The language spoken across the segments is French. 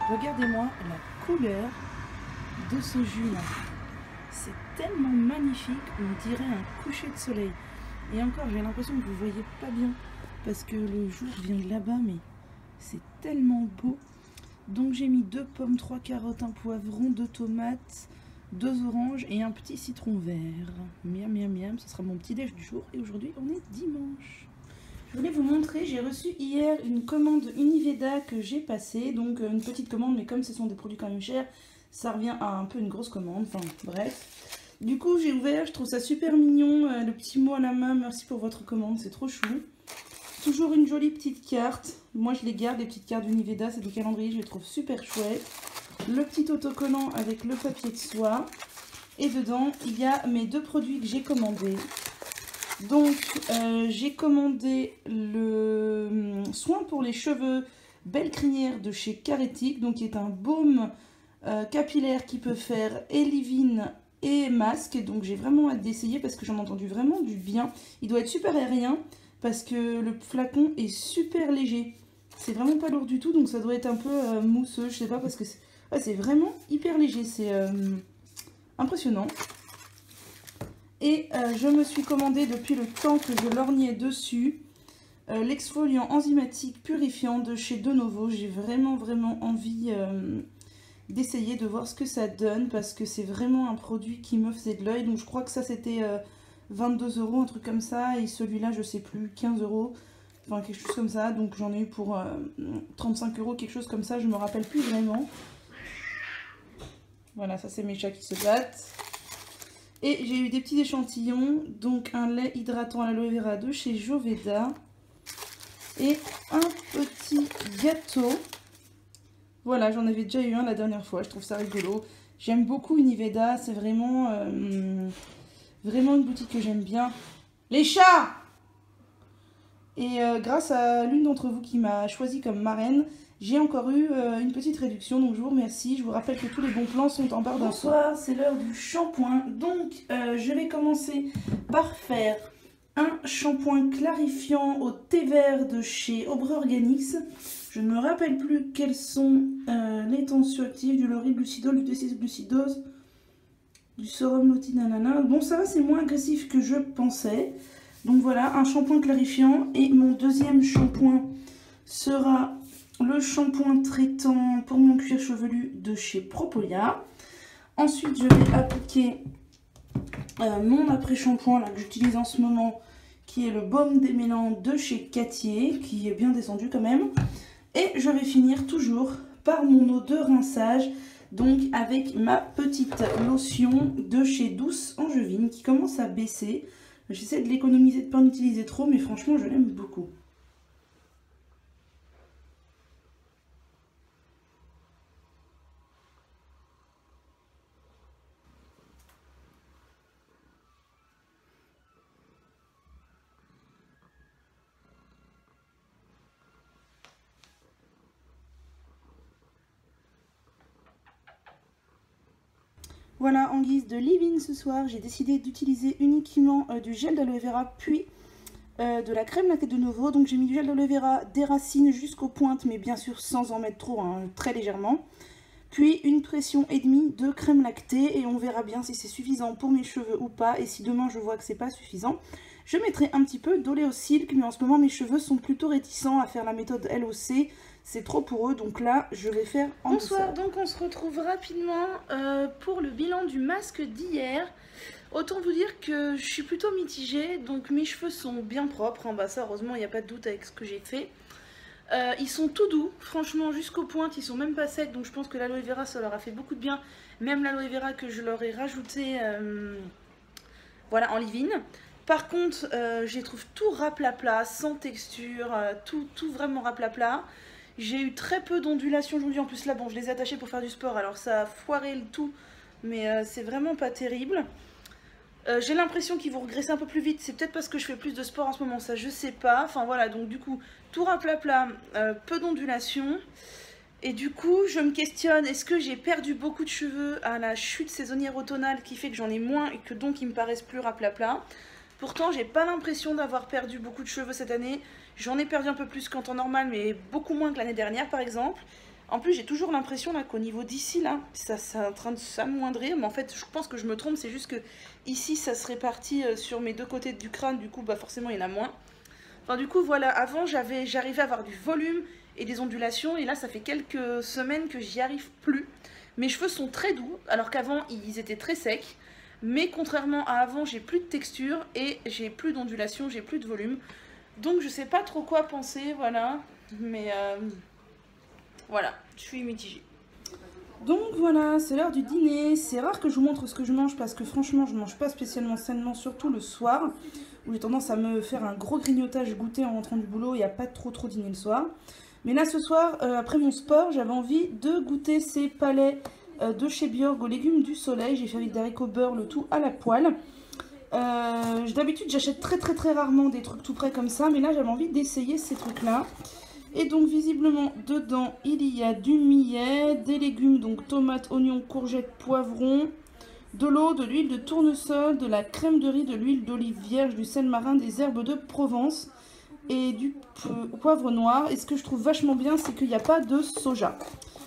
Regardez-moi la couleur de ce jus là. C'est tellement magnifique, on dirait un coucher de soleil. Et encore, j'ai l'impression que vous ne voyez pas bien parce que le jour vient de là-bas, mais c'est tellement beau. Donc j'ai mis 2 pommes, 3 carottes, un poivron, 2 tomates, 2 oranges et un petit citron vert. Miam miam miam, ce sera mon petit déj du jour. Et aujourd'hui on est dimanche. Je voulais vous montrer, j'ai reçu hier une commande Univeda que j'ai passée. Donc une petite commande, mais comme ce sont des produits quand même chers, ça revient à un peu une grosse commande. Enfin bref. Du coup j'ai ouvert, je trouve ça super mignon. Le petit mot à la main, merci pour votre commande, c'est trop chou. Toujours une jolie petite carte. Moi je les garde, les petites cartes d'Univeda, c'est des calendriers, je les trouve super chouettes. Le petit autocollant avec le papier de soie. Et dedans il y a mes 2 produits que j'ai commandés. Donc j'ai commandé le soin pour les cheveux Belle Crinière de chez Caretic, donc qui est un baume capillaire qui peut faire et leave-in et masque. Donc j'ai vraiment hâte d'essayer parce que j'en ai entendu vraiment du bien. Il doit être super aérien parce que le flacon est super léger. C'est vraiment pas lourd du tout, donc ça doit être un peu mousseux, je sais pas, parce que c'est vraiment hyper léger, c'est impressionnant. Et je me suis commandé depuis le temps que je lorgnais dessus l'exfoliant enzymatique purifiant de chez De Novo. J'ai vraiment envie d'essayer de voir ce que ça donne parce que c'est vraiment un produit qui me faisait de l'œil. Donc je crois que ça c'était 22 €, un truc comme ça, et celui-là je sais plus, 15 €, enfin quelque chose comme ça. Donc j'en ai eu pour 35 €, quelque chose comme ça, je me rappelle plus vraiment. Voilà, ça c'est mes chats qui se battent. Et j'ai eu des petits échantillons, donc un lait hydratant à l'aloe vera de chez Joveda et un petit gâteau. Voilà, j'en avais déjà eu un la dernière fois, je trouve ça rigolo. J'aime beaucoup Univeda, c'est vraiment, vraiment une boutique que j'aime bien. Les chats! Et grâce à l'une d'entre vous qui m'a choisi comme marraine, j'ai encore eu une petite réduction, donc je vous remercie. Je vous rappelle que tous les bons plans sont en barre d'infos. Bonsoir, c'est l'heure du shampoing. Donc je vais commencer par faire un shampoing clarifiant au thé vert de chez Aubrey Organics. Je ne me rappelle plus quels sont les tensioactifs, du laurylglucidol, du T6-glucidose, du sérum lutein, nanana. Bon, ça va, c'est moins agressif que je pensais. Donc voilà, un shampoing clarifiant. Et mon deuxième shampoing sera le shampoing traitant pour mon cuir chevelu de chez Propolia. Ensuite, je vais appliquer mon après-shampoing que j'utilise en ce moment, qui est le baume démêlant de chez Cattier, qui est bien descendu quand même. Et je vais finir toujours par mon eau de rinçage, donc avec ma petite lotion de chez Douce Angevine, qui commence à baisser. J'essaie de l'économiser, de ne pas en utiliser trop, mais franchement, je l'aime beaucoup. Voilà, en guise de leave-in ce soir, j'ai décidé d'utiliser uniquement du gel d'aloe vera, puis de la crème lactée de Novo. Donc j'ai mis du gel d'aloe vera des racines jusqu'aux pointes, mais bien sûr sans en mettre trop, hein, très légèrement. Puis une pression et demie de crème lactée, et on verra bien si c'est suffisant pour mes cheveux ou pas. Et si demain je vois que c'est pas suffisant, je mettrai un petit peu d'oléosilk, mais en ce moment mes cheveux sont plutôt réticents à faire la méthode LOC. C'est trop pour eux, donc là je vais faire en Bonsoir, douceur. Donc on se retrouve rapidement pour le bilan du masque d'hier. Autant vous dire que je suis plutôt mitigée, donc mes cheveux sont bien propres, hein, bah ça heureusement il n'y a pas de doute avec ce que j'ai fait. Ils sont tout doux, franchement jusqu'aux pointes, ils sont même pas secs, donc je pense que l'aloe vera ça leur a fait beaucoup de bien. Même l'aloe vera que je leur ai rajouté voilà, en leave-in. Par contre, je les trouve tout raplapla, sans texture, tout vraiment raplapla. J'ai eu très peu d'ondulation aujourd'hui, en plus là bon je les ai attachés pour faire du sport, alors ça a foiré le tout, mais c'est vraiment pas terrible. J'ai l'impression qu'ils vont regresser un peu plus vite, c'est peut-être parce que je fais plus de sport en ce moment, ça je sais pas. Enfin voilà, donc du coup, tout raplapla, peu d'ondulation. Et du coup, je me questionne, est-ce que j'ai perdu beaucoup de cheveux à la chute saisonnière automnale qui fait que j'en ai moins et que donc ils me paraissent plus raplapla. Pourtant, j'ai pas l'impression d'avoir perdu beaucoup de cheveux cette année. J'en ai perdu un peu plus qu'en temps normal, mais beaucoup moins que l'année dernière par exemple. En plus, j'ai toujours l'impression là qu'au niveau d'ici, là, ça est en train de s'amoindrir. Mais en fait, je pense que je me trompe. C'est juste que ici, ça se répartit sur mes deux côtés du crâne. Du coup, bah forcément, il y en a moins. Enfin, du coup, voilà. Avant, j'arrivais à avoir du volume et des ondulations. Et là, ça fait quelques semaines que j'y arrive plus. Mes cheveux sont très doux, alors qu'avant, ils étaient très secs. Mais contrairement à avant, j'ai plus de texture et j'ai plus d'ondulation, j'ai plus de volume. Donc, je sais pas trop quoi penser, voilà. Mais... voilà, je suis mitigée. Donc voilà, c'est l'heure du dîner. C'est rare que je vous montre ce que je mange parce que franchement, je ne mange pas spécialement sainement, surtout le soir, où j'ai tendance à me faire un gros grignotage goûter en rentrant du boulot et à pas trop dîner le soir. Mais là, ce soir, après mon sport, j'avais envie de goûter ces palais de chez Björg aux légumes du soleil. J'ai fait avec des haricots beurre, le tout à la poêle. D'habitude, j'achète très rarement des trucs tout prêts comme ça, mais là, j'avais envie d'essayer ces trucs-là. Et donc visiblement dedans il y a du millet, des légumes, donc tomates, oignons, courgettes, poivrons, de l'eau, de l'huile de tournesol, de la crème de riz, de l'huile d'olive vierge, du sel marin, des herbes de Provence et du poivre noir. Et ce que je trouve vachement bien, c'est qu'il n'y a pas de soja.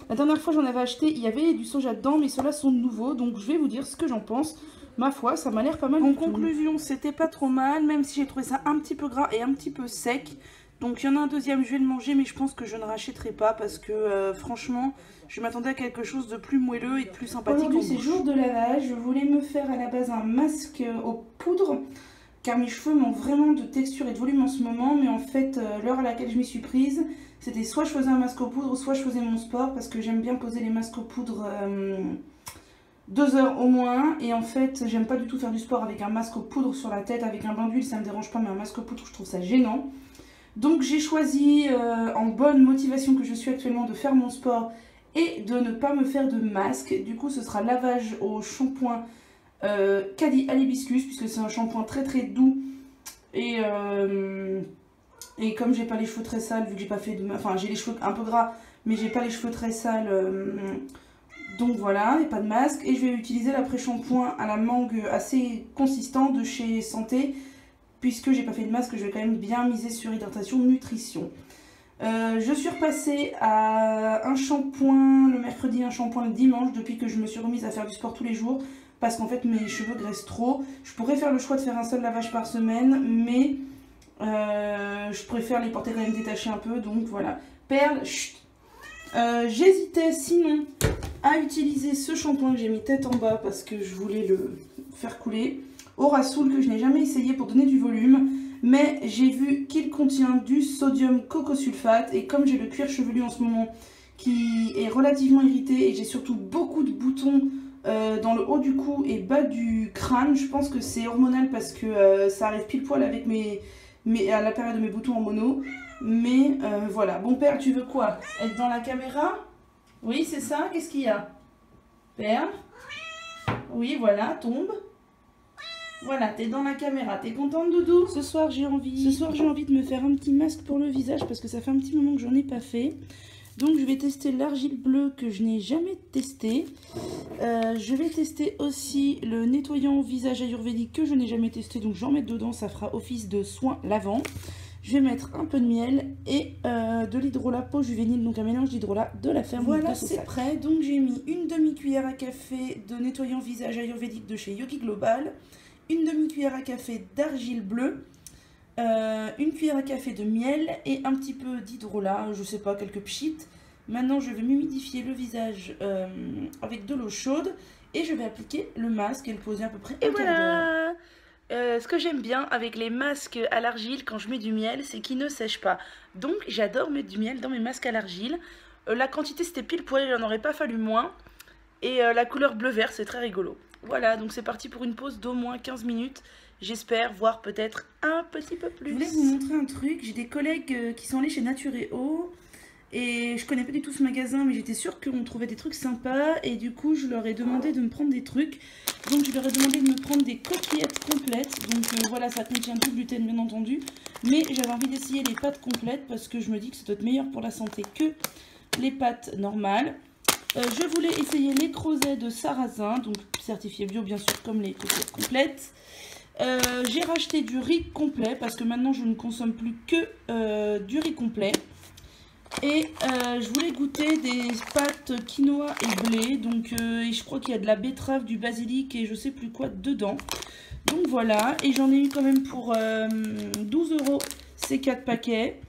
La dernière fois j'en avais acheté, il y avait du soja dedans, mais ceux-là sont nouveaux, donc je vais vous dire ce que j'en pense. Ma foi, ça m'a l'air pas mal. En conclusion, c'était pas trop mal, même si j'ai trouvé ça un petit peu gras et un petit peu sec. Donc il y en a un deuxième, je vais le manger, mais je pense que je ne rachèterai pas parce que franchement, je m'attendais à quelque chose de plus moelleux et de plus sympathique. Aujourd'hui c'est jour de lavage, je voulais me faire à la base un masque aux poudres, car mes cheveux manquent vraiment de texture et de volume en ce moment, mais en fait, l'heure à laquelle je m'y suis prise, c'était soit je faisais un masque aux poudres, soit je faisais mon sport, parce que j'aime bien poser les masques aux poudres 2 heures au moins, et en fait, j'aime pas du tout faire du sport avec un masque aux poudres sur la tête, avec un bain d'huile, ça me dérange pas, mais un masque aux poudres, je trouve ça gênant. Donc j'ai choisi, en bonne motivation que je suis actuellement, de faire mon sport et de ne pas me faire de masque. Du coup, ce sera lavage au shampoing Caddy à l'hibiscus, puisque c'est un shampoing très doux. Et comme j'ai pas les cheveux très sales, vu que j'ai pas fait de... Enfin, j'ai les cheveux un peu gras, mais j'ai pas les cheveux très sales. Donc voilà, et pas de masque. Et je vais utiliser l'après-shampoing à la mangue assez consistant de chez Santé. Puisque j'ai pas fait de masque, je vais quand même bien miser sur hydratation, nutrition. Je suis repassée à un shampoing le mercredi, un shampoing le dimanche, depuis que je me suis remise à faire du sport tous les jours. Parce qu'en fait, mes cheveux graissent trop. Je pourrais faire le choix de faire un seul lavage par semaine, mais je préfère les porter quand même détachés un peu, donc voilà. Perle, chut. J'hésitais sinon à utiliser ce shampoing que j'ai mis tête en bas parce que je voulais le faire couler. Orasoul, que je n'ai jamais essayé pour donner du volume, mais j'ai vu qu'il contient du sodium cocosulfate, et comme j'ai le cuir chevelu en ce moment qui est relativement irrité et j'ai surtout beaucoup de boutons dans le haut du cou et bas du crâne, je pense que c'est hormonal parce que ça arrive pile poil avec à la période de mes boutons en mono, mais voilà. Bon Perle, tu veux quoi? Être dans la caméra? Oui, c'est ça? Qu'est-ce qu'il y a? Perle? Oui, voilà, tombe. Voilà, t'es dans la caméra, t'es contente Doudou? Ce soir j'ai envie de me faire un petit masque pour le visage parce que ça fait un petit moment que j'en ai pas fait. Donc je vais tester l'argile bleue que je n'ai jamais testé. Je vais tester aussi le nettoyant visage ayurvédique que je n'ai jamais testé. Donc j'en mets dedans, ça fera office de soin lavant. Je vais mettre un peu de miel et de l'hydrolat peau juvénile, donc un mélange d'hydrolat de la ferme. Voilà, c'est prêt. Donc j'ai mis une demi-cuillère à café de nettoyant visage ayurvédique de chez Yogi Global. Une demi-cuillère à café d'argile bleue, une cuillère à café de miel et un petit peu d'hydrolat, je sais pas, quelques pchites. Maintenant, je vais m'humidifier le visage avec de l'eau chaude et je vais appliquer le masque et le poser à peu près un quart d'heure. Ce que j'aime bien avec les masques à l'argile quand je mets du miel, c'est qu'ils ne sèchent pas. Donc, j'adore mettre du miel dans mes masques à l'argile. La quantité, c'était pile poil, il n'en aurait pas fallu moins. Et la couleur bleu-vert, c'est très rigolo. Voilà, donc c'est parti pour une pause d'au moins 15 minutes. J'espère voir peut-être un petit peu plus. Je voulais vous montrer un truc. J'ai des collègues qui sont allés chez Naturéo. Et je connais pas du tout ce magasin, mais j'étais sûre qu'on trouvait des trucs sympas. Et du coup, je leur ai demandé de me prendre des trucs. Donc je leur ai demandé de me prendre des coquillettes complètes. Donc voilà, ça contient du gluten bien entendu. Mais j'avais envie d'essayer les pâtes complètes parce que je me dis que ça doit être meilleur pour la santé que les pâtes normales. Je voulais essayer les crozets de sarrasin, donc certifié bio bien sûr comme les coquillettes complètes. J'ai racheté du riz complet parce que maintenant je ne consomme plus que du riz complet. Et je voulais goûter des pâtes quinoa et blé. Donc et je crois qu'il y a de la betterave, du basilic et je sais plus quoi dedans. Donc voilà, et j'en ai eu quand même pour 12 € ces 4 paquets.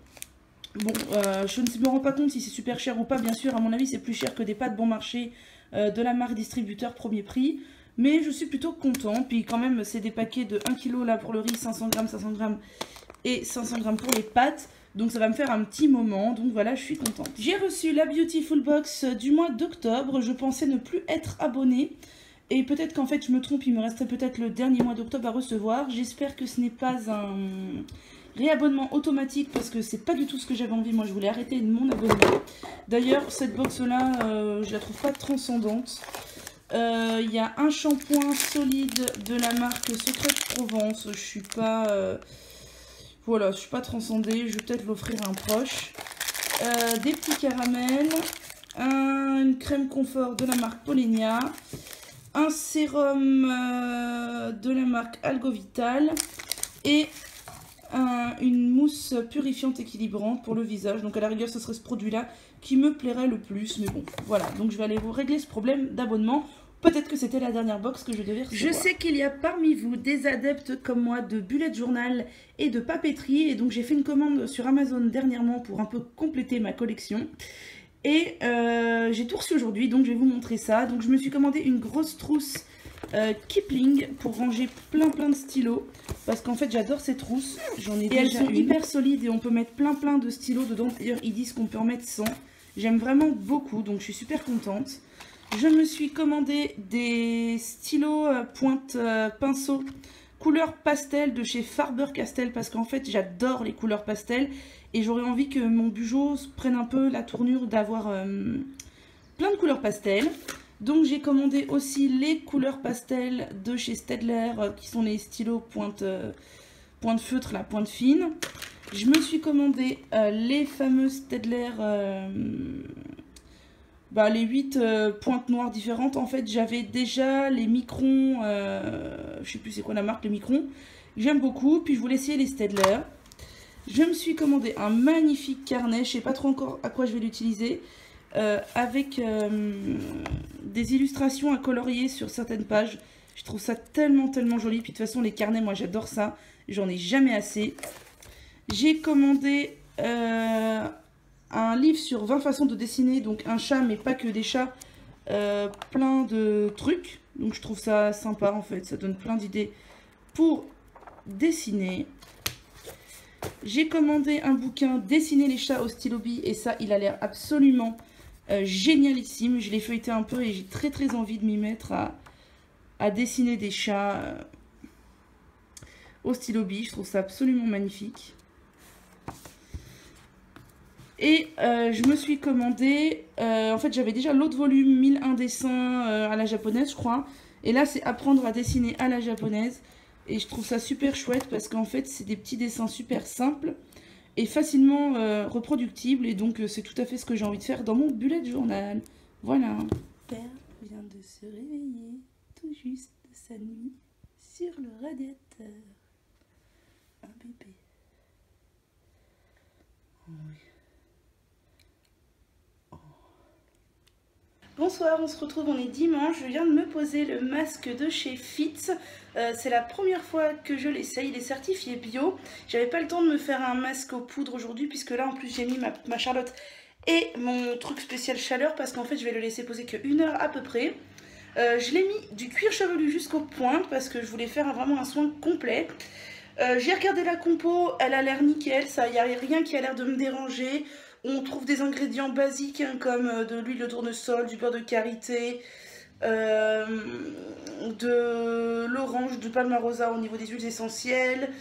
Bon, je ne me rends pas compte si c'est super cher ou pas. Bien sûr, à mon avis, c'est plus cher que des pâtes bon marché de la marque distributeur premier prix. Mais je suis plutôt content. Puis quand même, c'est des paquets de 1 kg là pour le riz, 500 g, 500 g et 500 g pour les pâtes. Donc ça va me faire un petit moment, donc voilà, je suis contente. J'ai reçu la Beautiful Box du mois d'octobre. Je pensais ne plus être abonnée. Et peut-être qu'en fait je me trompe, il me resterait peut-être le dernier mois d'octobre à recevoir. J'espère que ce n'est pas un réabonnement automatique parce que c'est pas du tout ce que j'avais envie. Moi je voulais arrêter mon abonnement. D'ailleurs cette box là, je la trouve pas transcendante. Il y a un shampoing solide de la marque Secret de Provence. Je suis pas... voilà, je suis pas transcendée. Je vais peut-être l'offrir à un proche. Des petits caramels. Une crème confort de la marque Polenia. Un sérum de la marque Algovital. Et une mousse purifiante équilibrante pour le visage. Donc à la rigueur, ce serait ce produit-là qui me plairait le plus. Mais bon, voilà. Donc je vais aller vous régler ce problème d'abonnement. Peut-être que c'était la dernière box que je devais recevoir. Je sais qu'il y a parmi vous des adeptes comme moi de bullet journal et de papeterie. Et donc j'ai fait une commande sur Amazon dernièrement pour un peu compléter ma collection. Et j'ai tout reçu aujourd'hui, donc je vais vous montrer ça. Donc je me suis commandé une grosse trousse Kipling pour ranger plein de stylos. Parce qu'en fait j'adore ces trousses. J'en ai déjà une. Elles sont hyper solides et on peut mettre plein de stylos dedans. D'ailleurs ils disent qu'on peut en mettre 100. J'aime vraiment beaucoup, donc je suis super contente. Je me suis commandé des stylos pointe pinceau couleur pastel de chez Faber-Castell parce qu'en fait j'adore les couleurs pastel et j'aurais envie que mon Bugeot prenne un peu la tournure d'avoir plein de couleurs pastel. Donc j'ai commandé aussi les couleurs pastel de chez Staedtler qui sont les stylos pointe feutre, la pointe fine. Je me suis commandé les fameux Staedtler... les 8 pointes noires différentes. En fait j'avais déjà les Micron, je sais plus c'est quoi la marque, les Micron, j'aime beaucoup. Puis je voulais essayer les Staedtler. Je me suis commandé un magnifique carnet, je sais pas trop encore à quoi je vais l'utiliser, avec des illustrations à colorier sur certaines pages. Je trouve ça tellement joli. Puis de toute façon les carnets, moi j'adore ça, j'en ai jamais assez. J'ai commandé un livre sur 20 façons de dessiner, donc un chat, mais pas que des chats, plein de trucs. Donc je trouve ça sympa en fait, ça donne plein d'idées pour dessiner. J'ai commandé un bouquin Dessiner les chats au stylo bille et ça, il a l'air absolument génialissime. Je l'ai feuilleté un peu et j'ai très envie de m'y mettre à dessiner des chats au stylo bille. Je trouve ça absolument magnifique. Et je me suis commandé, en fait j'avais déjà l'autre volume, 1001 dessins à la japonaise je crois. Et là c'est apprendre à dessiner à la japonaise. Et je trouve ça super chouette parce qu'en fait c'est des petits dessins super simples et facilement reproductibles. Et donc c'est tout à fait ce que j'ai envie de faire dans mon bullet journal. Voilà. Père vient de se réveiller tout juste de sa nuit sur le radiateur. Un bébé. Oh oui. Bonsoir, on se retrouve, on est dimanche, je viens de me poser le masque de chez Fitz. C'est la première fois que je l'essaye, il est certifié bio. J'avais pas le temps de me faire un masque aux poudres aujourd'hui puisque là en plus j'ai mis ma Charlotte et mon truc spécial chaleur parce qu'en fait je vais le laisser poser que 1 heure à peu près. Je l'ai mis du cuir chevelu jusqu'aux pointes parce que je voulais faire vraiment un soin complet. J'ai regardé la compo, elle a l'air nickel, il n'y a rien qui a l'air de me déranger. On trouve des ingrédients basiques hein, comme de l'huile de tournesol, du beurre de karité, de l'orange, de palmarosa au niveau des huiles essentielles,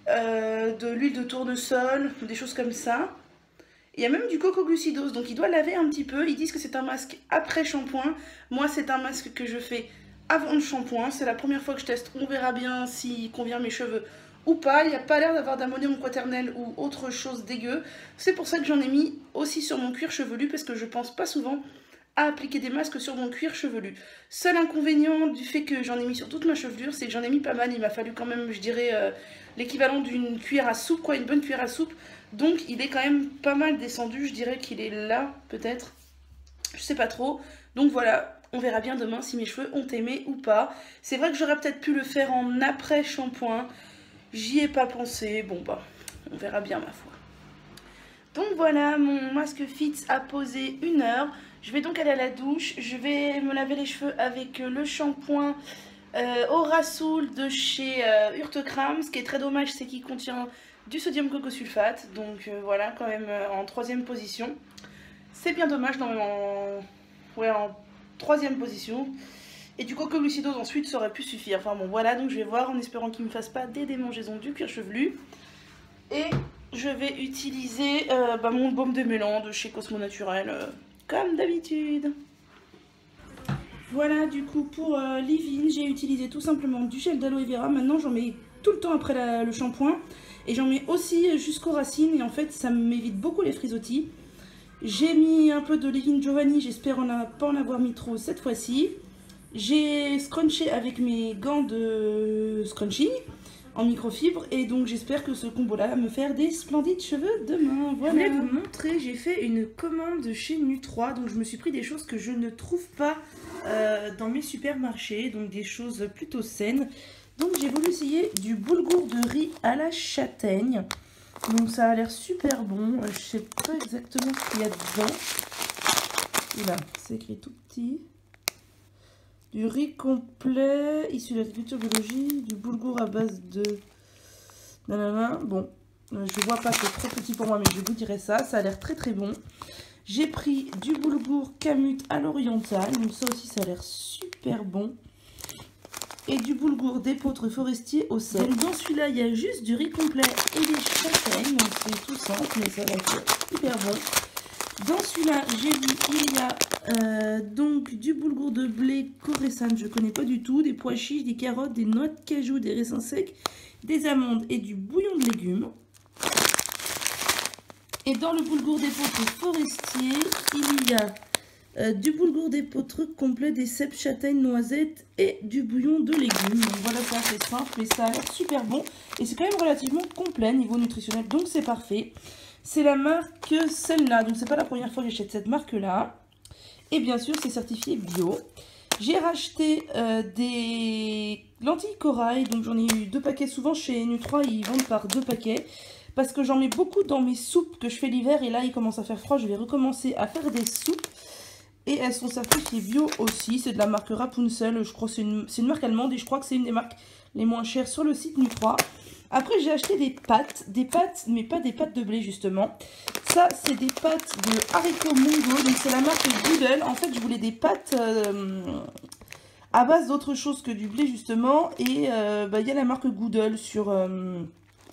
de l'huile de tournesol, des choses comme ça. Il y a même du coco glucidose, donc il doit laver un petit peu. Ils disent que c'est un masque après shampoing. Moi, c'est un masque que je fais avant le shampoing. C'est la première fois que je teste. On verra bien s'il convient à mes cheveux ou pas. Il n'y a pas l'air d'avoir d'ammonium quaternel ou autre chose dégueu. C'est pour ça que j'en ai mis aussi sur mon cuir chevelu parce que je pense pas souvent à appliquer des masques sur mon cuir chevelu. Seul inconvénient du fait que j'en ai mis sur toute ma chevelure, c'est que j'en ai mis pas mal. Il m'a fallu quand même, je dirais, l'équivalent d'une cuillère à soupe, quoi, une bonne cuillère à soupe Donc il est quand même pas mal descendu, je dirais qu'il est là peut-être, je sais pas trop. Donc voilà, on verra bien demain si mes cheveux ont aimé ou pas. C'est vrai que j'aurais peut-être pu le faire en après shampoing, j'y ai pas pensé, bon bah on verra bien ma foi. Donc voilà, mon masque Fix a posé 1 heure. Je vais donc aller à la douche. Je vais me laver les cheveux avec le shampoing Aurasoul de chez Urtecram. Ce qui est très dommage, c'est qu'il contient du sodium cocosulfate. Donc voilà, quand même en 3e position. C'est bien dommage, en 3e position. Et du coco-glucidose ensuite, ça aurait pu suffire. Enfin bon, voilà, donc je vais voir en espérant qu'il ne me fasse pas des démangeaisons du cuir chevelu. Et je vais utiliser mon baume de Mélan de chez Cosmo Naturel, comme d'habitude. Voilà, du coup, pour leave-in, j'ai utilisé tout simplement du gel d'aloe vera. Maintenant, j'en mets tout le temps après le shampoing. Et j'en mets aussi jusqu'aux racines. Et en fait, ça m'évite beaucoup les frisottis. J'ai mis un peu de leave-in Giovanni. J'espère pas en avoir mis trop cette fois-ci. J'ai scrunché avec mes gants de scrunching en microfibre et donc j'espère que ce combo là va me faire des splendides cheveux demain. Voilà. Je voulais vous montrer, j'ai fait une commande chez Nu3, donc je me suis pris des choses que je ne trouve pas dans mes supermarchés, donc des choses plutôt saines. Donc j'ai voulu essayer du boulgour de riz à la châtaigne, donc ça a l'air super bon. Je sais pas exactement ce qu'il y a dedans. Oula, c'est écrit tout petit. Du riz complet issu de l'agriculture biologique, du boulgour à base de nanana. Bon, je vois pas, c'est trop petit pour moi, mais je vous dirai ça. Ça a l'air très très bon. J'ai pris du boulgour camut à l'oriental, donc ça aussi ça a l'air super bon. Et du boulgour d'épeautre forestier au sel. Donc dans celui-là, il y a juste du riz complet et des châtaignes, donc c'est tout simple, mais ça va être hyper bon. Dans celui-là, j'ai vu il y a donc du boulgour de blé Khorasan, je ne connais pas du tout, des pois chiches, des carottes, des noix de cajou, des raisins secs, des amandes et du bouillon de légumes. Et dans le boulgour d'épeautre forestier, il y a du boulgour d'épeautre complet, des cèpes, châtaignes, noisettes et du bouillon de légumes. Donc voilà, c'est assez simple, mais ça a l'air super bon. Et c'est quand même relativement complet niveau nutritionnel, donc c'est parfait. C'est la marque celle-là, donc c'est pas la première fois que j'achète cette marque-là. Et bien sûr, c'est certifié bio. J'ai racheté des lentilles corail, donc j'en ai eu 2 paquets. Souvent chez Nu3, ils vendent par 2 paquets. Parce que j'en mets beaucoup dans mes soupes que je fais l'hiver. Et là, il commence à faire froid, je vais recommencer à faire des soupes. Et elles sont certifiées bio aussi. C'est de la marque Rapunzel, je crois que c'est une marque allemande. Et je crois que c'est une des marques les moins chères sur le site Nu3. Après, j'ai acheté des pâtes, mais pas des pâtes de blé, justement. Ça, c'est des pâtes de haricots mongo, donc c'est la marque Goodle. En fait, je voulais des pâtes à base d'autre chose que du blé, justement. Et il y a la marque Goodle sur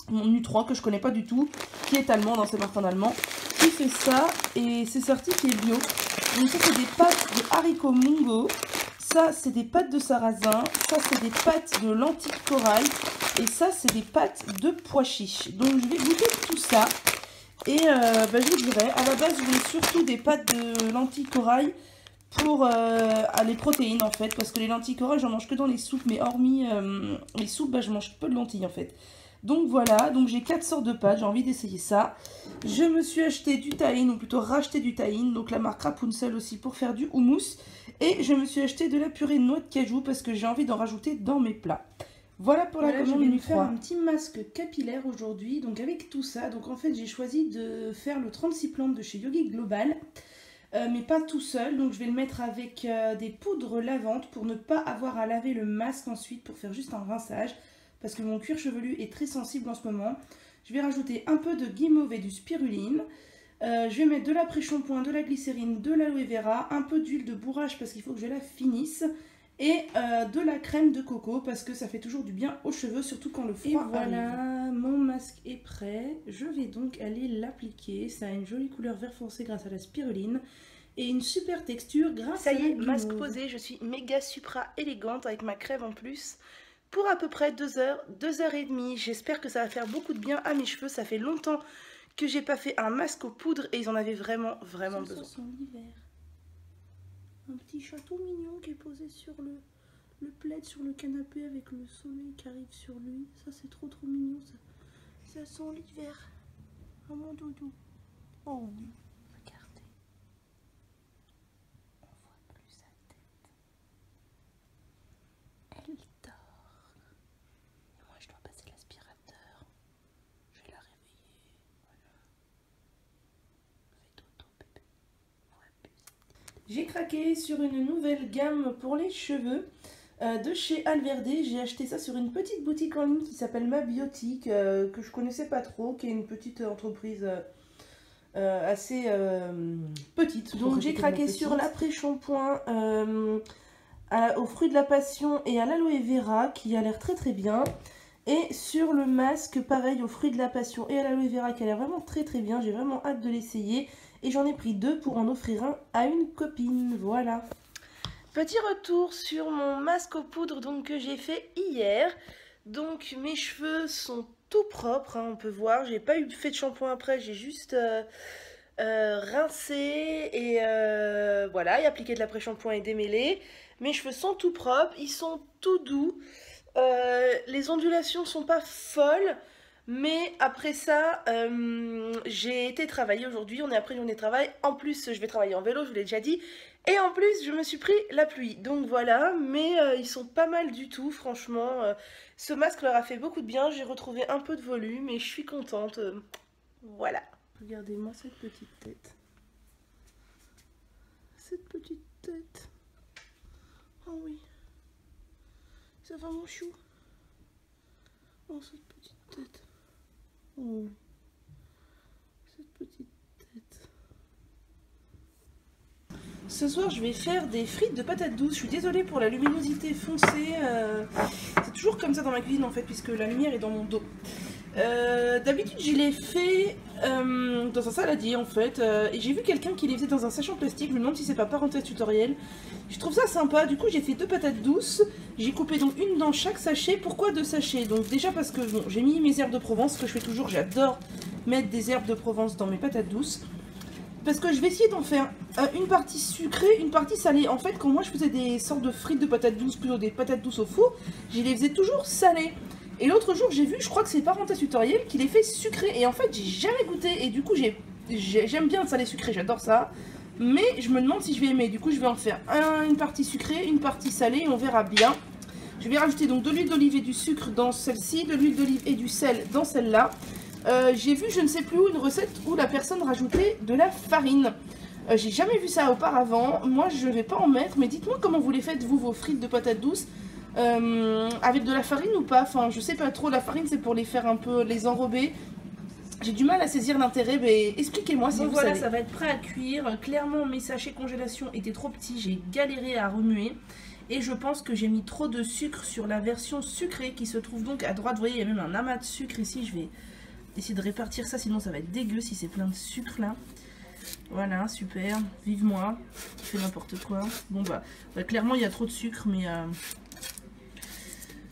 mon U3, que je connais pas du tout, qui est allemand, dans ces marques en allemand, qui fait ça, et c'est certifié bio. Donc ça, c'est des pâtes de haricots mongo. Ça, c'est des pâtes de sarrasin. Ça, c'est des pâtes de lentilles corail. Et ça, c'est des pâtes de pois chiches. Donc, je vais goûter tout ça. Et je vous dirai, à la base, je voulais surtout des pâtes de lentilles corail pour les protéines, en fait. Parce que les lentilles corail, j'en mange que dans les soupes. Mais hormis les soupes, je mange peu de lentilles, en fait. Donc, voilà. Donc, j'ai 4 sortes de pâtes. J'ai envie d'essayer ça. Je me suis acheté du tahine, ou plutôt racheté du tahine. Donc, la marque Rapunzel aussi pour faire du houmous. Et je me suis acheté de la purée de noix de cajou parce que j'ai envie d'en rajouter dans mes plats. Voilà pour la commande. Je vais nous faire un petit masque capillaire aujourd'hui, donc avec tout ça. Donc en fait j'ai choisi de faire le 36 plantes de chez Yogi Global, mais pas tout seul. Donc je vais le mettre avec des poudres lavantes pour ne pas avoir à laver le masque ensuite, pour faire juste un rinçage, parce que mon cuir chevelu est très sensible en ce moment. Je vais rajouter un peu de guimauve et du spiruline. Je vais mettre de l'après-shampoing, de la glycérine, de l'aloe vera, un peu d'huile de bourrage parce qu'il faut que je la finisse. Et de la crème de coco parce que ça fait toujours du bien aux cheveux, surtout quand le froid arrive. Et voilà, mon masque est prêt. Je vais donc aller l'appliquer. Ça a une jolie couleur vert foncé grâce à la spiruline. Et une super texture grâce à la guimauve. Ça y est, masque posé. Je suis méga supra élégante avec ma crème en plus. Pour à peu près 2 heures, 2 heures et demie. J'espère que ça va faire beaucoup de bien à mes cheveux. Ça fait longtemps que j'ai pas fait un masque aux poudres et ils en avaient vraiment besoin. Ça sent l'hiver. Un petit chaton mignon qui est posé sur le plaid sur le canapé avec le soleil qui arrive sur lui. Ça, c'est trop mignon. Ça sent l'hiver. Oh mon doudou. Oh oui, regardez. On voit plus sa tête. Elle dort. Et moi je dois passer l'aspirateur. Je vais la réveiller. Voilà. Fais dodo bébé. J'ai craqué sur une nouvelle gamme pour les cheveux de chez Alverde. J'ai acheté ça sur une petite boutique en ligne qui s'appelle Mabiotique, que je connaissais pas trop, qui est une petite entreprise assez petite. Donc j'ai craqué sur l'après-shampoing aux fruits de la passion et à l'aloe vera qui a l'air très très bien. Et sur le masque, pareil, aux fruits de la passion et à l'aloe vera qui a l'air vraiment très très bien. J'ai vraiment hâte de l'essayer. Et j'en ai pris 2 pour en offrir un à une copine. Voilà. Petit retour sur mon masque aux poudres donc, que j'ai fait hier. Donc mes cheveux sont tout propres, hein, on peut voir. J'ai pas eu fait de shampoing après, j'ai juste rincé et voilà, et appliqué de l'après-shampoing et démêlé. Mes cheveux sont tout propres, ils sont tout doux. Les ondulations sont pas folles, mais après ça, j'ai été travailler aujourd'hui. On est après une journée de travail. En plus, je vais travailler en vélo, je vous l'ai déjà dit. Et en plus, je me suis pris la pluie. Donc voilà, mais ils sont pas mal du tout, franchement. Ce masque leur a fait beaucoup de bien. J'ai retrouvé un peu de volume et je suis contente. Voilà. Regardez-moi cette petite tête. Cette petite tête. Oh oui. Ça va mon chou? Oh, cette petite tête. Oh. Cette petite tête. Ce soir, je vais faire des frites de patates douces. Je suis désolée pour la luminosité foncée. C'est toujours comme ça dans ma cuisine en fait, puisque la lumière est dans mon dos. D'habitude, je les fais dans un saladier en fait. Et j'ai vu quelqu'un qui les faisait dans un sachet en plastique. Je me demande si c'est pas parenthèse tutoriel. Je trouve ça sympa. Du coup, j'ai fait 2 patates douces. J'ai coupé donc une dans chaque sachet. Pourquoi 2 sachets? Donc déjà parce que bon, j'ai mis mes herbes de Provence, ce que je fais toujours. J'adore mettre des herbes de Provence dans mes patates douces. Parce que je vais essayer d'en faire une partie sucrée, une partie salée. En fait, quand moi je faisais des sortes de frites de patates douces, plutôt des patates douces au four, je les faisais toujours salées. Et l'autre jour, j'ai vu, je crois que c'est parenthèse tutoriel, qui les fait sucrées. Et en fait, j'ai jamais goûté. Et du coup, j'aime bien le salé sucré, j'adore ça. Mais je me demande si je vais aimer. Du coup, je vais en faire une partie sucrée, une partie salée, et on verra bien. Je vais rajouter donc de l'huile d'olive et du sucre dans celle-ci, de l'huile d'olive et du sel dans celle-là. J'ai vu, je ne sais plus où, une recette où la personne rajoutait de la farine. J'ai jamais vu ça auparavant. Moi, je ne vais pas en mettre, mais dites-moi comment vous les faites, vous, vos frites de patates douces. Avec de la farine ou pas? Enfin, je sais pas trop. La farine, c'est pour les faire un peu, les enrober. J'ai du mal à saisir l'intérêt, mais expliquez-moi si vous savez. Voilà, ça va être prêt à cuire. Clairement, mes sachets congélation étaient trop petits. J'ai galéré à remuer. Et je pense que j'ai mis trop de sucre sur la version sucrée qui se trouve donc à droite. Vous voyez, il y a même un amas de sucre ici. Je vais essayer de répartir ça, sinon ça va être dégueu si c'est plein de sucre là. Voilà, super. Vive moi, qui fait n'importe quoi. Bon bah, clairement il y a trop de sucre, mais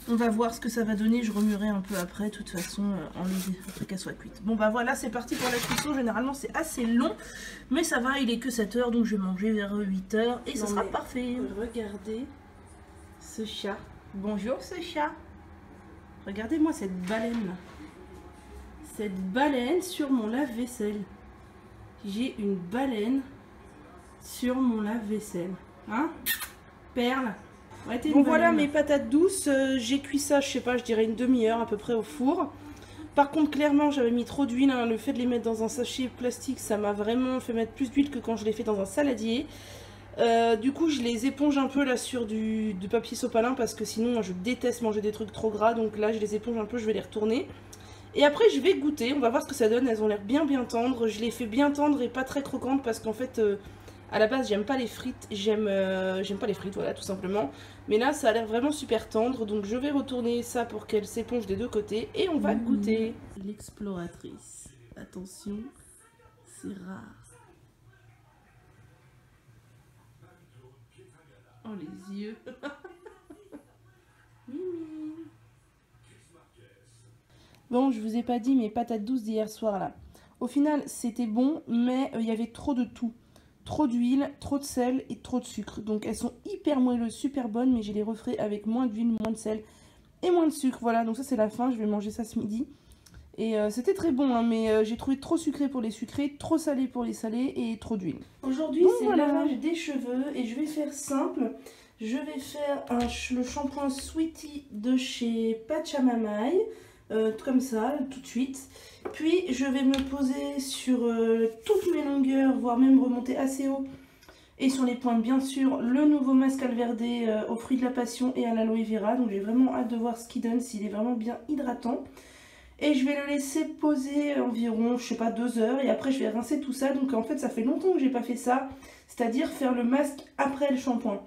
on va voir ce que ça va donner. Je remuerai un peu après, de toute façon, après qu'elle soit cuite. Bon bah voilà, c'est parti pour la cuisson. Généralement c'est assez long, mais ça va, il est que 7 h, donc je vais manger vers 8 h et ça sera parfait. Regardez ce chat. Bonjour ce chat. Regardez-moi cette baleine là. Cette baleine sur mon lave-vaisselle. J'ai une baleine sur mon lave-vaisselle. Hein? Perle. Ouais, bon voilà mes patates douces. J'ai cuit ça, je sais pas, je dirais une demi-heure à peu près au four. Par contre, clairement, j'avais mis trop d'huile. Hein. Le fait de les mettre dans un sachet plastique, ça m'a vraiment fait mettre plus d'huile que quand je les fais dans un saladier. Du coup, je les éponge un peu là sur du papier sopalin parce que sinon, moi, je déteste manger des trucs trop gras. Donc là, je les éponge un peu, je vais les retourner. Et après je vais goûter, on va voir ce que ça donne. Elles ont l'air bien tendres. Je les fais bien tendres et pas très croquantes parce qu'en fait à la base j'aime pas les frites. J'aime pas les frites, voilà, tout simplement. Mais là ça a l'air vraiment super tendre. Donc je vais retourner ça pour qu'elle s'éponge des deux côtés. Et on va goûter. L'exploratrice. Attention, c'est rare. Oh les yeux. Mimi. Bon, je vous ai pas dit mes patates douces d'hier soir là. Au final, c'était bon, mais il y avait trop de tout. Trop d'huile, trop de sel et trop de sucre. Donc elles sont hyper moelleuses, super bonnes, mais je les referai avec moins d'huile, moins de sel et moins de sucre. Voilà, donc ça c'est la fin, je vais manger ça ce midi. Et c'était très bon, hein, mais j'ai trouvé trop sucré pour les sucrés, trop salé pour les salés et trop d'huile. Aujourd'hui, c'est le lavage des cheveux et je vais faire simple. Je vais faire le shampoing Sweetie de chez Pachamamay, comme ça, tout de suite. Puis, je vais me poser sur toutes mes longueurs, voire même remonter assez haut. Et sur les pointes, bien sûr, le nouveau masque Alverde aux fruits de la passion et à l'aloe vera. Donc, j'ai vraiment hâte de voir ce qu'il donne, s'il est vraiment bien hydratant. Et je vais le laisser poser environ, je sais pas, 2 heures. Et après, je vais rincer tout ça. Donc, en fait, ça fait longtemps que j'ai pas fait ça. C'est-à-dire faire le masque après le shampoing.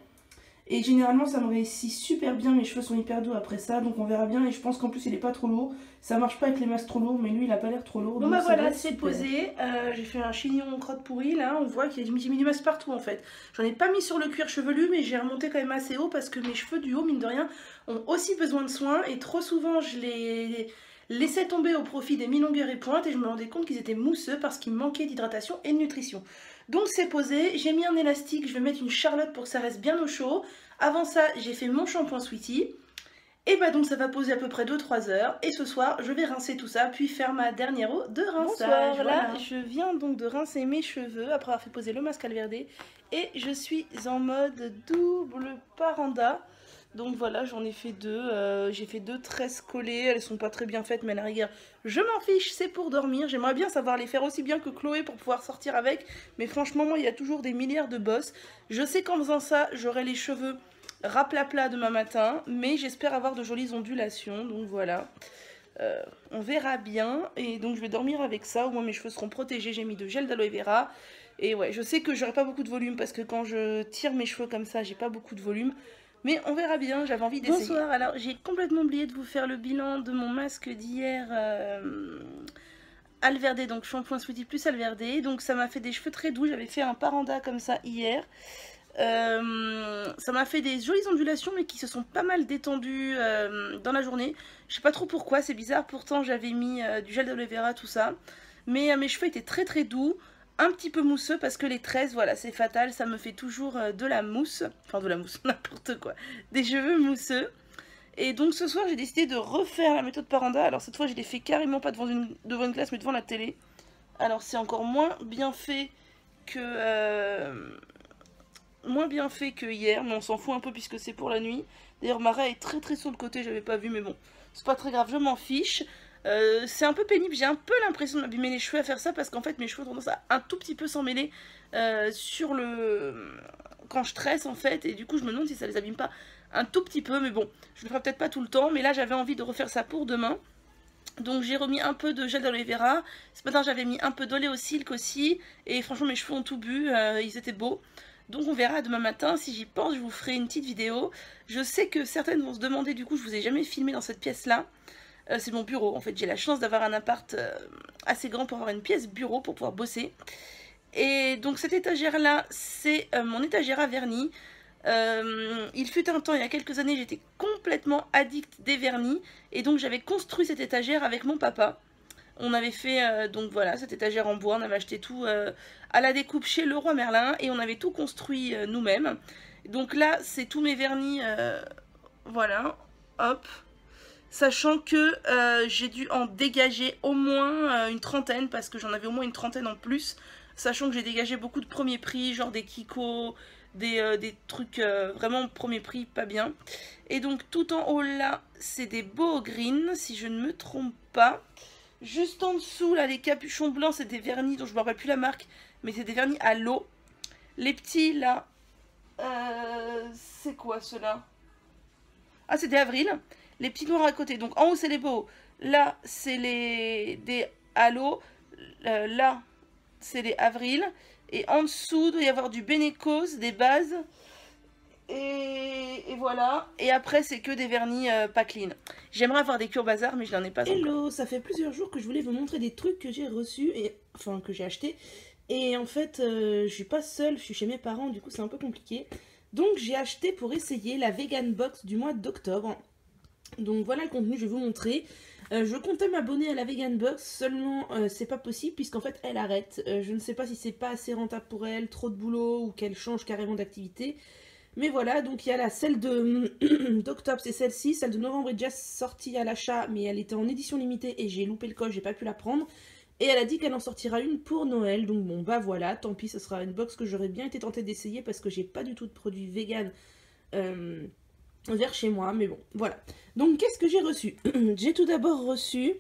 Et généralement, ça me réussit super bien. Mes cheveux sont hyper doux après ça. Donc, on verra bien. Et je pense qu'en plus, il est pas trop lourd. Ça marche pas avec les masques trop lourds. Mais lui, il a pas l'air trop lourd. Bon, bah voilà, c'est posé. J'ai fait un chignon crotte pourrie. Là, on voit qu'il y a mis du masque partout en fait. J'en ai pas mis sur le cuir chevelu. Mais j'ai remonté quand même assez haut. Parce que mes cheveux du haut, mine de rien, ont aussi besoin de soins. Et trop souvent, je les laissais tomber au profit des mi-longueurs et pointes et je me rendais compte qu'ils étaient mousseux parce qu'il manquait d'hydratation et de nutrition. Donc c'est posé, j'ai mis un élastique, je vais mettre une charlotte pour que ça reste bien au chaud. Avant ça, j'ai fait mon shampoing Sweetie. Et bah donc ça va poser à peu près 2-3 heures. Et ce soir, je vais rincer tout ça, puis faire ma dernière eau de rinçage. Bonsoir, là, je viens donc de rincer mes cheveux après avoir fait poser le masque Alverde. Et je suis en mode double paranda. Donc voilà, j'en ai fait 2, j'ai fait 2 tresses collées, elles sont pas très bien faites mais à la rigueur je m'en fiche, c'est pour dormir. J'aimerais bien savoir les faire aussi bien que Chloé pour pouvoir sortir avec, mais franchement moi il y a toujours des milliards de bosses. Je sais qu'en faisant ça j'aurai les cheveux raplapla demain matin, mais j'espère avoir de jolies ondulations, donc voilà. On verra bien, et donc je vais dormir avec ça, au moins mes cheveux seront protégés, j'ai mis de gel d'aloe vera. Et ouais, je sais que j'aurai pas beaucoup de volume parce que quand je tire mes cheveux comme ça j'ai pas beaucoup de volume. Mais on verra bien, j'avais envie d'essayer. Bonsoir, alors j'ai complètement oublié de vous faire le bilan de mon masque d'hier Alverde, donc shampoing Sweetie plus Alverde. Donc ça m'a fait des cheveux très doux, j'avais fait un paranda comme ça hier. Ça m'a fait des jolies ondulations mais qui se sont pas mal détendues dans la journée. Je sais pas trop pourquoi, c'est bizarre, pourtant j'avais mis du gel d'aloe vera, tout ça. Mais mes cheveux étaient très très doux. Un petit peu mousseux parce que les tresses, voilà, c'est fatal, ça me fait toujours de la mousse, enfin de la mousse, n'importe quoi, des cheveux mousseux. Et donc ce soir j'ai décidé de refaire la méthode Paranda. Alors cette fois je l'ai fait carrément pas devant une classe mais devant la télé. Alors c'est encore moins bien fait que hier, mais on s'en fout un peu puisque c'est pour la nuit. D'ailleurs Mara est très très sur le côté, j'avais pas vu mais bon, c'est pas très grave, je m'en fiche. C'est un peu pénible, j'ai un peu l'impression de m'abîmer les cheveux à faire ça parce qu'en fait mes cheveux ont tendance à un tout petit peu s'en mêler quand je tresse en fait, et du coup je me demande si ça les abîme pas un tout petit peu, mais bon, je le ferai peut-être pas tout le temps, mais là j'avais envie de refaire ça pour demain. Donc j'ai remis un peu de gel d'aloe vera, ce matin j'avais mis un peu d'oléo silk aussi, et franchement mes cheveux ont tout bu, ils étaient beaux. Donc on verra demain matin, si j'y pense je vous ferai une petite vidéo. Je sais que certaines vont se demander, du coup je vous ai jamais filmé dans cette pièce là. C'est mon bureau, en fait j'ai la chance d'avoir un appart assez grand pour avoir une pièce bureau pour pouvoir bosser. Et donc cette étagère là, c'est mon étagère à vernis. Il fut un temps, il y a quelques années, j'étais complètement addict des vernis. Et donc j'avais construit cette étagère avec mon papa. On avait fait, donc voilà, cette étagère en bois, on avait acheté tout à la découpe chez Leroy Merlin. Et on avait tout construit nous-mêmes. Donc là, c'est tous mes vernis, voilà, hop. Sachant que j'ai dû en dégager au moins une trentaine, parce que j'en avais au moins une trentaine en plus. Sachant que j'ai dégagé beaucoup de premiers prix, genre des Kiko, des trucs vraiment premier prix, pas bien. Et donc tout en haut là, c'est des Boho Green, si je ne me trompe pas. Juste en dessous là, les capuchons blancs, c'est des vernis dont je ne me rappelle plus la marque, mais c'est des vernis à l'eau. Les petits là, c'est quoi ceux-là? Ah, c'est des Avril. Les petits noirs à côté, donc en haut c'est les Boho, là c'est des Halo, là c'est les Avril, et en dessous il doit y avoir du Benecos, des bases, et voilà, et après c'est que des vernis pas clean. J'aimerais avoir des Cure Bazar mais je n'en ai pas encore. Hello, ça fait plusieurs jours que je voulais vous montrer des trucs que j'ai reçus, enfin que j'ai achetés, et en fait je suis pas seule, je suis chez mes parents, du coup c'est un peu compliqué. Donc j'ai acheté pour essayer la Vegan Box du mois d'octobre. Donc voilà le contenu, je vais vous montrer. Je comptais m'abonner à la Vegan Box, seulement c'est pas possible puisqu'en fait elle arrête. Je ne sais pas si c'est pas assez rentable pour elle, trop de boulot ou qu'elle change carrément d'activité. Mais voilà, donc il y a là celle d'octobre, c'est celle-ci. Celle de novembre est déjà sortie à l'achat, mais elle était en édition limitée et j'ai loupé le coche, j'ai pas pu la prendre. Et elle a dit qu'elle en sortira une pour Noël, donc bon bah voilà, tant pis, ce sera une box que j'aurais bien été tentée d'essayer parce que j'ai pas du tout de produits vegan vers chez moi, mais bon, voilà. Donc qu'est-ce que j'ai reçu? J'ai tout d'abord reçu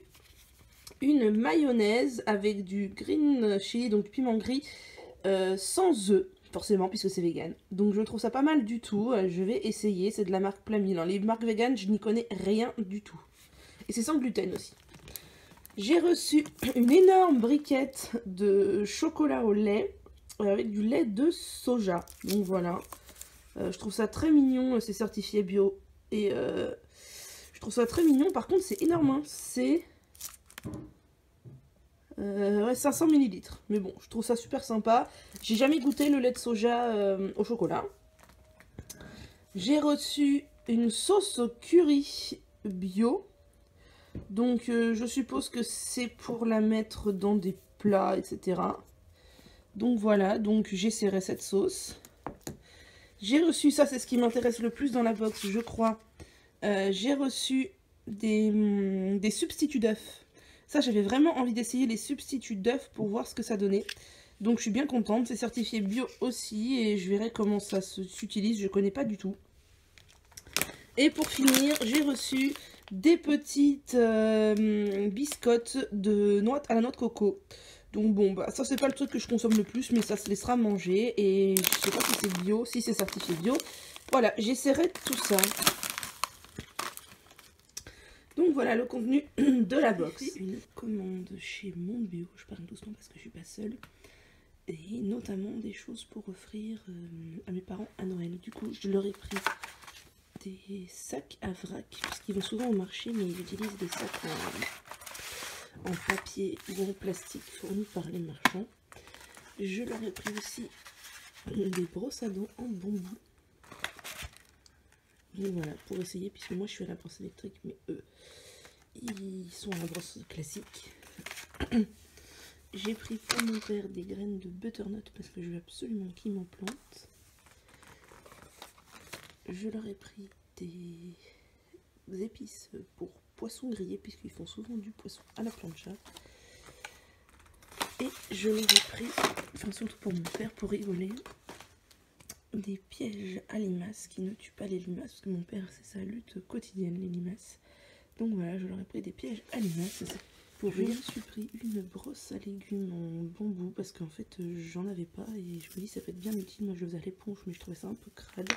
une mayonnaise avec du green chili, donc du piment gris, sans œufs, forcément, puisque c'est vegan. Donc je trouve ça pas mal du tout, je vais essayer, c'est de la marque Plat Milan. Les marques vegan, je n'y connais rien du tout. Et c'est sans gluten aussi. J'ai reçu une énorme briquette de chocolat au lait, avec du lait de soja. Donc voilà, je trouve ça très mignon, c'est certifié bio. Et je trouve ça très mignon, par contre c'est énorme, hein. C'est... ouais, 500 ml. Mais bon, je trouve ça super sympa. J'ai jamais goûté le lait de soja au chocolat. J'ai reçu une sauce au curry bio. Donc je suppose que c'est pour la mettre dans des plats, etc. Donc voilà, donc j'essaierai cette sauce. J'ai reçu, ça c'est ce qui m'intéresse le plus dans la box, je crois. J'ai reçu des substituts d'œufs. Ça, j'avais vraiment envie d'essayer les substituts d'œufs pour voir ce que ça donnait. Donc je suis bien contente, c'est certifié bio aussi et je verrai comment ça s'utilise, je connais pas du tout. Et pour finir, j'ai reçu des petites biscottes de noix à la noix de coco. Donc bon, bah ça c'est pas le truc que je consomme le plus, mais ça se laissera manger. Et je sais pas si c'est bio, si c'est certifié bio. Voilà, j'essaierai tout ça. Donc voilà le contenu de la box. J'ai fait une commande chez Monde Bio, je parle doucement parce que je suis pas seule. Et notamment des choses pour offrir à mes parents à Noël. Du coup, je leur ai pris des sacs à vrac, puisqu'ils vont souvent au marché, mais ils utilisent des sacs en papier ou en plastique fournis par les marchands. Je leur ai pris aussi des brosses à dents en bambou. Donc voilà, pour essayer, puisque moi je suis à la brosse électrique, mais eux, ils sont à la brosse classique. J'ai pris pour mon père des graines de butternut, parce que je veux absolument qu'il m'en plante. Je leur ai pris des épices pour poisson grillé, puisqu'ils font souvent du poisson à la plancha. Et je leur ai pris, enfin surtout pour mon père, pour rigoler, des pièges à limaces qui ne tuent pas les limaces, parce que mon père c'est sa lutte quotidienne, les limaces. Donc voilà, je leur ai pris des pièges à limaces. Pour je me suis pris une brosse à légumes en bambou, parce qu'en fait j'en avais pas, et je me dis ça peut être bien utile. Moi je le faisais à l'éponge, mais je trouvais ça un peu crade.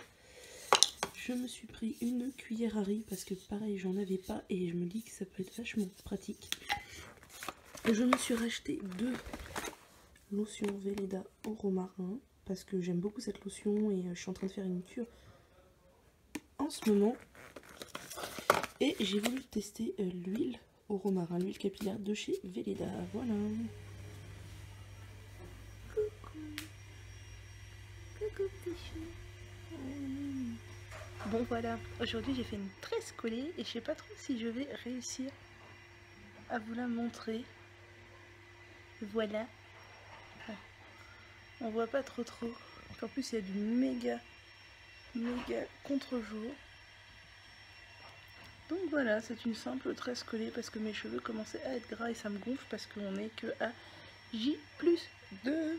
Je me suis pris une cuillère à riz, parce que pareil j'en avais pas, et je me dis que ça peut être vachement pratique. Et je me suis racheté 2 lotions Velleda au romarin, parce que j'aime beaucoup cette lotion et je suis en train de faire une cure en ce moment. Et j'ai voulu tester l'huile au romarin, l'huile capillaire de chez Velleda. Voilà. Coucou. Coucou petit chou. Bon voilà, aujourd'hui j'ai fait une tresse collée et je sais pas trop si je vais réussir à vous la montrer. Voilà. On voit pas trop. En plus il y a du méga contre-jour. Donc voilà, c'est une simple tresse collée parce que mes cheveux commençaient à être gras et ça me gonfle parce qu'on est que à J+2.